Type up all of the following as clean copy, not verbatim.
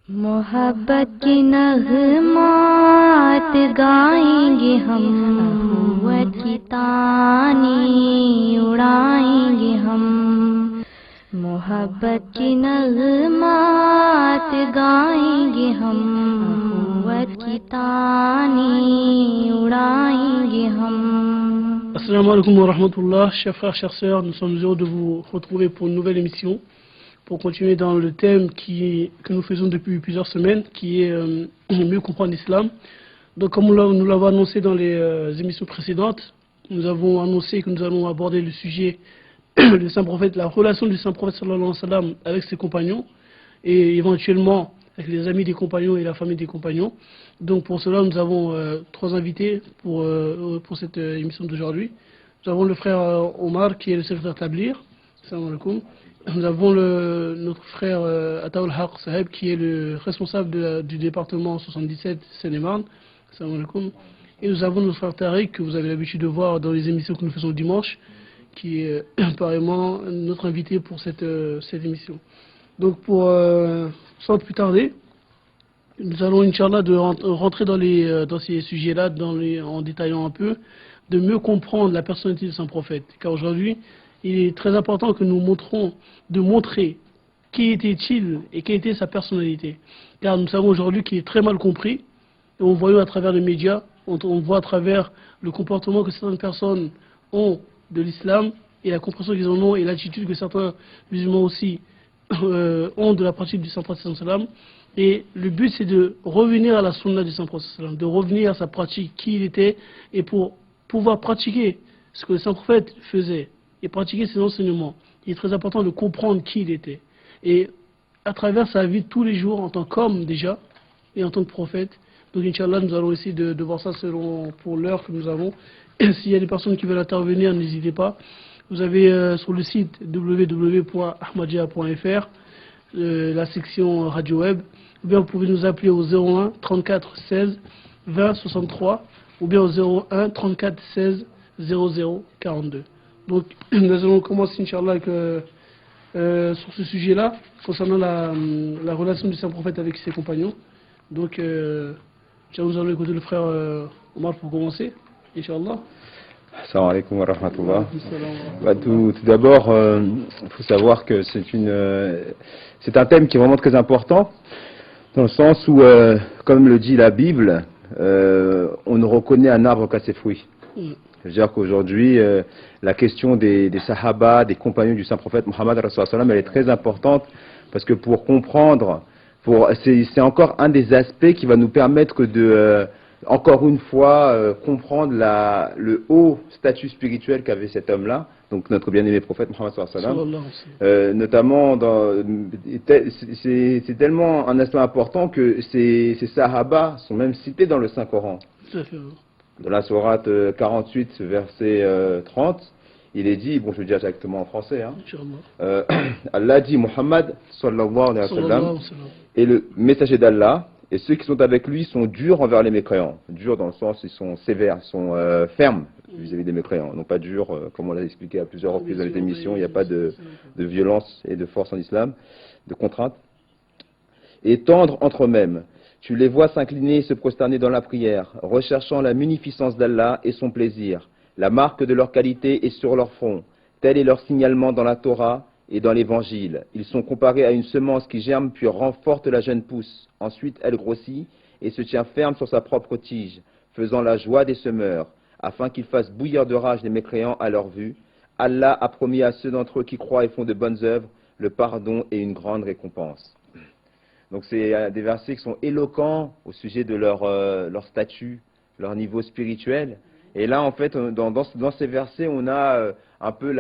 मोहब्बत की नग़मात गाएंगे हम, अख़ुवत की तानी उड़ाएंगे हम। मोहब्बत की नग़मात गाएंगे हम, अख़ुवत की तानी उड़ाएंगे हम। Assalamu alaikum wa rahmatullah, chers frères, chères sœurs, nous sommes heureux de vous retrouver pour une nouvelle émission, pour continuer dans le thème que nous faisons depuis plusieurs semaines, qui est mieux comprendre l'islam. Donc comme nous l'avons annoncé dans les émissions précédentes, nous avons annoncé que nous allons aborder le sujet du Saint Prophète, la relation du Saint Prophète sallallahu alayhi wa sallam avec ses compagnons, et éventuellement avec les amis des compagnons et la famille des compagnons. Donc pour cela, nous avons trois invités pour cette émission d'aujourd'hui. Nous avons le frère Omar qui est le secrétaire Tablir. Salam alaikum. Nous avons notre frère Ataoul Haq Saheb qui est le responsable du département 77 Seine-et-Marne. Salam alaikum. Et nous avons notre frère Tariq que vous avez l'habitude de voir dans les émissions que nous faisons dimanche, qui est apparemment notre invité pour cette émission. Donc sans plus tarder, nous allons, Inch'Allah, rentrer dans ces sujets-là en détaillant un peu, de mieux comprendre la personnalité de Saint Prophète. Car aujourd'hui, il est très important que nous montrer qui était-il et quelle était sa personnalité. Car nous savons aujourd'hui qu'il est très mal compris, et on voit à travers les médias, on voit à travers le comportement que certaines personnes ont de l'islam, et la compréhension qu'ils en ont, et l'attitude que certains musulmans aussi ont de la pratique du Saint Prophète sallam. Et le but c'est de revenir à la sunna du Saint Prophète sallam, de revenir à sa pratique, qui il était, et pour pouvoir pratiquer ce que le Saint Prophète faisait, et pratiquer ses enseignements. Il est très important de comprendre qui il était. Et à travers sa vie de tous les jours, en tant qu'homme déjà, et en tant que prophète. Donc Inch'Allah, nous allons essayer de voir ça pour l'heure que nous avons. Et s'il y a des personnes qui veulent intervenir, n'hésitez pas. Vous avez sur le site www.ahmadiyya.fr la section radio web, ou bien vous pouvez nous appeler au 01 34 16 20 63, ou bien au 01 34 16 00 42. Donc nous allons commencer Inch'Allah sur ce sujet-là, concernant la relation du Saint Prophète avec ses compagnons. Donc nous allons écouter le frère Omar pour commencer, Inch'Allah. Assalamu alaikum wa rahmatullah. Tout d'abord, il faut savoir que c'est un thème qui est vraiment très important, dans le sens où, comme le dit la Bible, on ne reconnaît un arbre qu'à ses fruits. C'est-à-dire qu'aujourd'hui, la question des Sahaba, des compagnons du Saint-Prophète Mohammed, elle est très importante, parce que pour comprendre, c'est encore un des aspects qui va nous permettre de... encore une fois, comprendre le haut statut spirituel qu'avait cet homme-là, donc notre bien-aimé prophète Mohammed notamment, c'est tellement un aspect important que ces Sahaba sont même cités dans le Saint-Coran. Dans la sourate 48, verset 30, il est dit, bon je vais dire directement en français, Allah dit Muhammad sallallahu alayhi wa sallam est le messager d'Allah, et ceux qui sont avec lui sont durs envers les mécréants. Durs dans le sens, ils sont sévères, ils sont fermes vis-à-vis des mécréants. Non pas durs, comme on l'a expliqué à plusieurs reprises dans les émissions, il n'y a pas de violence et de force en islam, de contrainte. Et tendres entre eux-mêmes. Tu les vois s'incliner et se prosterner dans la prière, recherchant la munificence d'Allah et son plaisir. La marque de leur qualité est sur leur front. Tel est leur signalement dans la Torah et dans l'Évangile. Ils sont comparés à une semence qui germe puis rend forte la jeune pousse. Ensuite, elle grossit et se tient ferme sur sa propre tige, faisant la joie des semeurs, afin qu'ils fassent bouillir de rage les mécréants à leur vue. Allah a promis à ceux d'entre eux qui croient et font de bonnes œuvres le pardon et une grande récompense. Donc c'est des versets qui sont éloquents au sujet de leur statut, leur niveau spirituel. Et là, en fait, dans ces versets, on a un peu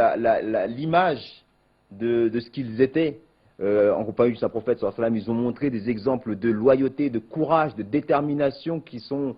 l'image de ce qu'ils étaient. En compagnie du Saint-Prophète, ils ont montré des exemples de loyauté, de courage, de détermination qui n'ont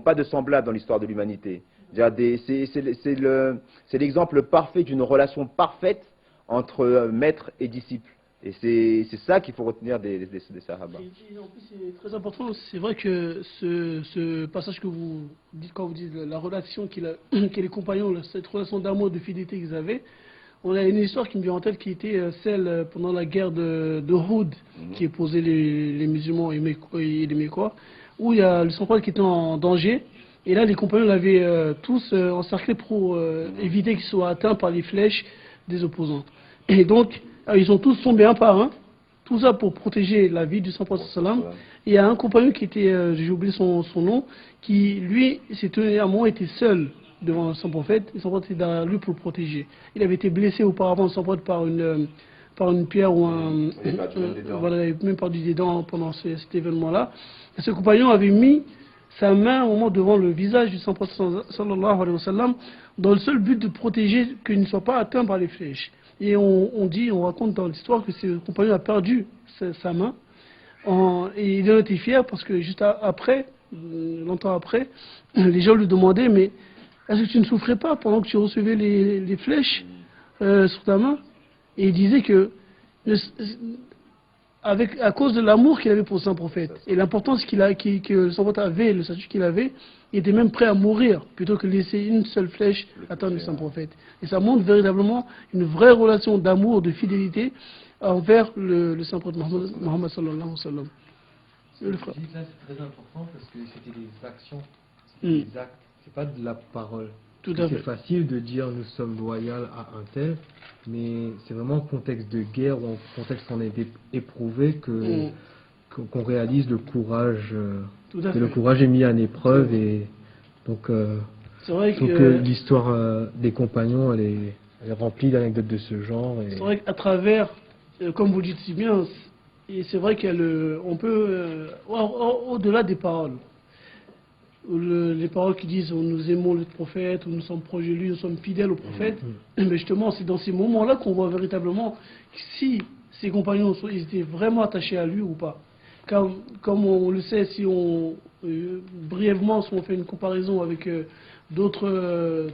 pas de semblable dans l'histoire de l'humanité. C'est l'exemple parfait d'une relation parfaite entre maître et disciple. Et c'est ça qu'il faut retenir des Sahaba. En plus, c'est très important. C'est vrai que ce passage que vous dites quand vous dites la relation que les compagnons, cette relation d'amour, de fidélité qu'ils avaient, On a une histoire qui me vient en tête qui était celle pendant la guerre de Houd, qui opposait les musulmans et les Mécois, où il y a le sang-froid qui était en danger. Et là, les compagnons l'avaient tous encerclé pour éviter qu'ils soient atteints par les flèches des opposants. Et donc, ils sont tous tombés un par un, tout ça pour protéger la vie du sang-froid sallam. Et il y a un compagnon qui était, j'ai oublié son nom, qui lui, à un moment, était seul devant son prophète, et son prophète était derrière lui pour le protéger. Il avait été blessé auparavant, son prophète, par une pierre ou un... Voilà, il avait même perdu des dents pendant cet événement-là. Et ce compagnon avait mis sa main au moment devant le visage du prophète sallallahu alayhi wa sallam, dans le seul but de protéger qu'il ne soit pas atteint par les flèches. Et on raconte dans l'histoire que ce compagnon a perdu sa main, et il en était fier parce que juste après, longtemps après, les gens lui demandaient, mais est-ce que tu ne souffrais pas pendant que tu recevais les flèches sur ta main? Et il disait que, à cause de l'amour qu'il avait pour son prophète, et l'importance que son prophète avait, le statut qu'il avait, il était même prêt à mourir, plutôt que de laisser une seule flèche atteindre son prophète. Et ça montre véritablement une vraie relation d'amour, de fidélité envers le saint prophète Mohammed sallallahu alayhi wa sallam. Le frère. Là, c'est très important parce que c'était des actions, des actes, c'est pas de la parole. Tout à fait. C'est facile de dire nous sommes loyaux à un tel, mais c'est vraiment en contexte de guerre ou en contexte qu'on est éprouvé qu'on réalise le courage, que le courage est mis en épreuve. Et donc, c'est vrai que l'histoire des compagnons elle est remplie d'anecdotes de ce genre. C'est vrai qu'à travers, comme vous dites si bien, et c'est vrai qu'on peut, au-delà des paroles, les paroles qui disent nous aimons le prophète, ou nous sommes proches de lui, nous sommes fidèles au prophète, mais justement c'est dans ces moments-là qu'on voit véritablement si ses compagnons ils étaient vraiment attachés à lui ou pas. Car, comme on le sait, si on brièvement, si on fait une comparaison avec d'autres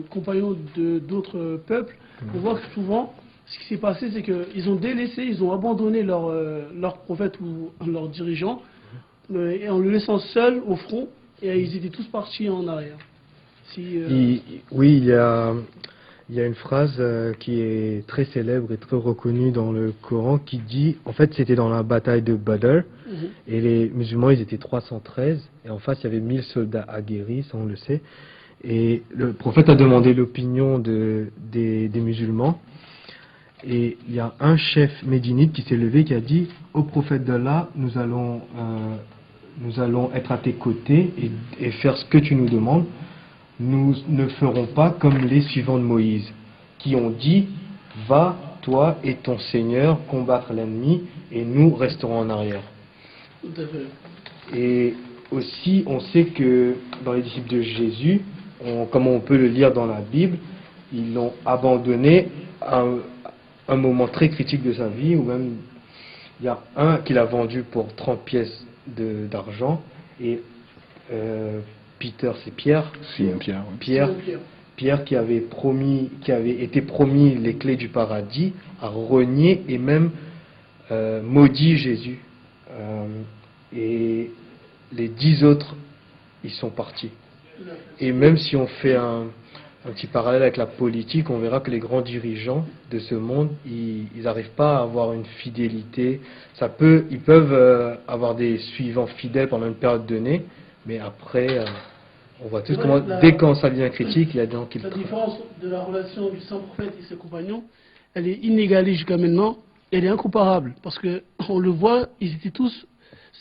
compagnons d'autres peuples, on voit que souvent ce qui s'est passé, c'est qu'ils ont délaissé, ils ont abandonné leur prophète ou leur dirigeant, et en le laissant seul au front, et ils étaient tous partis en arrière. Oui, il y a une phrase qui est très célèbre et très reconnue dans le Coran qui dit, en fait c'était dans la bataille de Badr, et les musulmans ils étaient 313, et en face il y avait 1000 soldats aguerris, ça on le sait, et le prophète a demandé l'opinion des musulmans. Et il y a un chef médinite qui s'est levé, qui a dit au prophète d'Allah, nous allons être à tes côtés et faire ce que tu nous demandes. Nous ne ferons pas comme les suivants de Moïse, qui ont dit va, toi et ton Seigneur, combattre l'ennemi, et nous resterons en arrière. Et aussi, on sait que dans les disciples de Jésus, comme on peut le lire dans la Bible, ils l'ont abandonné à un moment très critique de sa vie, où même il y a un qu'il a vendu pour 30 pièces d'argent, et Peter, c'est Pierre, Pierre qui avait été promis les clés du paradis, a renié et même maudit Jésus. Et les 10 autres, ils sont partis. Et même si on fait un petit parallèle avec la politique, on verra que les grands dirigeants de ce monde, ils n'arrivent pas à avoir une fidélité. Ils peuvent avoir des suivants fidèles pendant une période donnée, mais après, on voit tous comment, dès quand ça devient critique, il y a des gens qui... La différence de la relation du saint prophète et ses compagnons, elle est inégalée jusqu'à maintenant, elle est incomparable, parce que on le voit, ils étaient tous,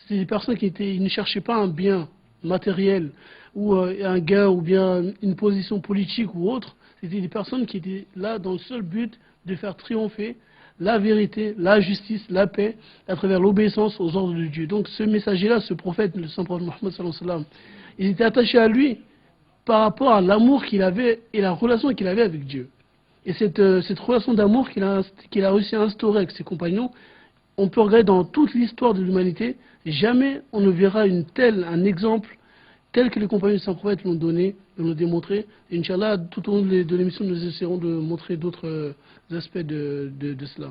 c'était des personnes ils ne cherchaient pas un bien matériel, ou un gain, ou bien une position politique ou autre. C'était des personnes qui étaient là dans le seul but de faire triompher la vérité, la justice, la paix, à travers l'obéissance aux ordres de Dieu. Donc ce messager-là, ce prophète, le saint prophète Mohammed sallallahu alayhi wa sallam, ils étaient attachés à lui par rapport à l'amour qu'il avait et la relation qu'il avait avec Dieu. Et cette relation d'amour qu'il a réussi à instaurer avec ses compagnons, on peut regarder dans toute l'histoire de l'humanité, jamais on ne verra un exemple tel que les compagnons du Saint-Prophète l'ont donné, l'ont démontré. Et Inch'Allah, tout au long de l'émission, nous essaierons de montrer d'autres aspects de cela.